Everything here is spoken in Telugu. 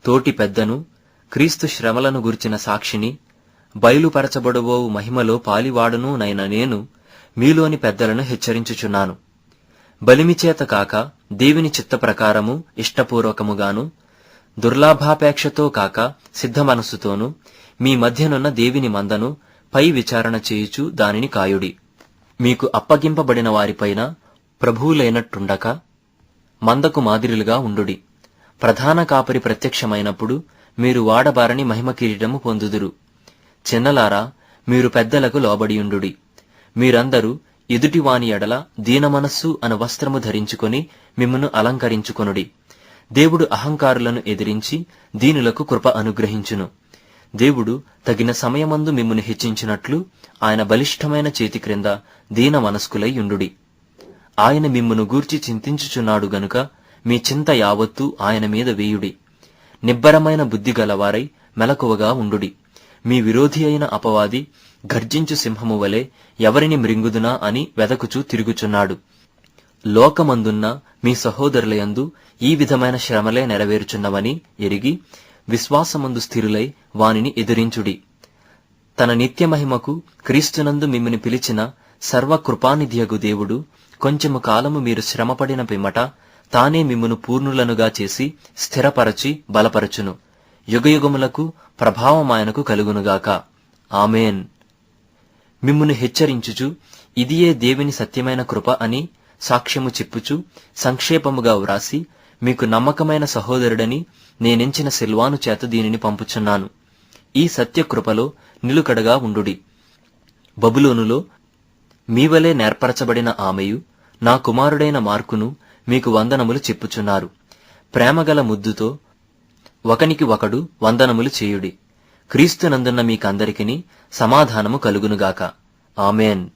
తోటి పెద్దను, క్రీస్తు శ్రమలను గుర్చిన సాక్షిని, బయలుపరచబడబోవు మహిమలో పాలివాడును నైన నేను మీలోని పెద్దలను హెచ్చరించుచున్నాను. బలిమిచేత కాక దేవుని చిత్త ప్రకారము ఇష్టపూర్వకముగాను, దుర్లాభాపేక్షతో కాక సిద్ధ మనస్సుతోనూ మీ మధ్యనున్న దేవుని మందను పై విచారణ చేయుచు దానిని కాయుడి. మీకు అప్పగింపబడిన వారిపైన ప్రభువులైనట్టుండక మందకు మాదిరిలుగా ఉండుడి. ప్రధాన కాపరి ప్రత్యక్షమైనప్పుడు మీరు వాడబారని మహిమ కిరీటము పొందుదురు. చిన్నలారా, మీరు పెద్దలకు లోబడియుండుడి. మీరందరూ ఎదుటివాని ఎడల దీనమనస్సు అను వస్త్రము ధరించుకొని మిమ్మును అలంకరించుకొనుడి. దేవుడు అహంకారులను ఎదిరించి దీనులకు కృప అనుగ్రహించును. దేవుడు తగిన సమయమందు మిమ్మును హెచ్చించినట్లు ఆయన బలిష్టమైన చేతి క్రింద దీన మనస్కులై యుండుడి. ఆయన మిమ్మును గూర్చి చింతించుచున్నాడు గనుక మీ చింత యావత్తూ ఆయన మీద వేయుడి. నిబ్బరమైన బుద్ధి గలవారై మెలకువగా ఉండుడి. మీ విరోధి అయిన అపవాది గర్జించు సింహము వలె ఎవరిని మృంగుదునా అని వెదకుచూ తిరుగుచున్నాడు. లోకమందున్న మీ సహోదరులయందు ఈ విధమైన శ్రమలే నెరవేరుచున్నవని ఎరిగి విశ్వాసమందు స్థిరులై వానిని ఎదిరించుడి. తన నిత్యమహిమకు క్రీస్తునందు మిమ్ముని పిలిచిన సర్వకృపానిధియగు దేవుడు కొంచెము కాలము మీరు శ్రమపడిన పిమ్మట తానే మిమ్మును పూర్ణులనుగా చేసి స్థిరపరచి బలపరచును. యుగయుగములకు ప్రభావమాయనకు కలుగునుగాక. ఆమేన్. మిమ్మును హెచ్చరించుచు ఇదియే దేవుని సత్యమైన కృప అని సాక్ష్యము చెప్పుచు సంక్షేపముగా వ్రాసి మీకు నమ్మకమైన సహోదరుడని నేనెంచిన సిల్వాను చేత దీనిని పంపుచున్నాను. ఈ సత్యకృపలో నిలుకడగా ఉండుడి. బబులోనులో మీవలే నేర్పరచబడిన ఆమెయు నా కుమారుడైన మార్కును మీకు వందనములు చెప్పుచున్నారు. ప్రేమగల ముద్దుతో ఒకనికి ఒకడు వందనములు చేయుడి. క్రీస్తునందున్న మీకందరికిని సమాధానము కలుగునుగాక. ఆమేన్.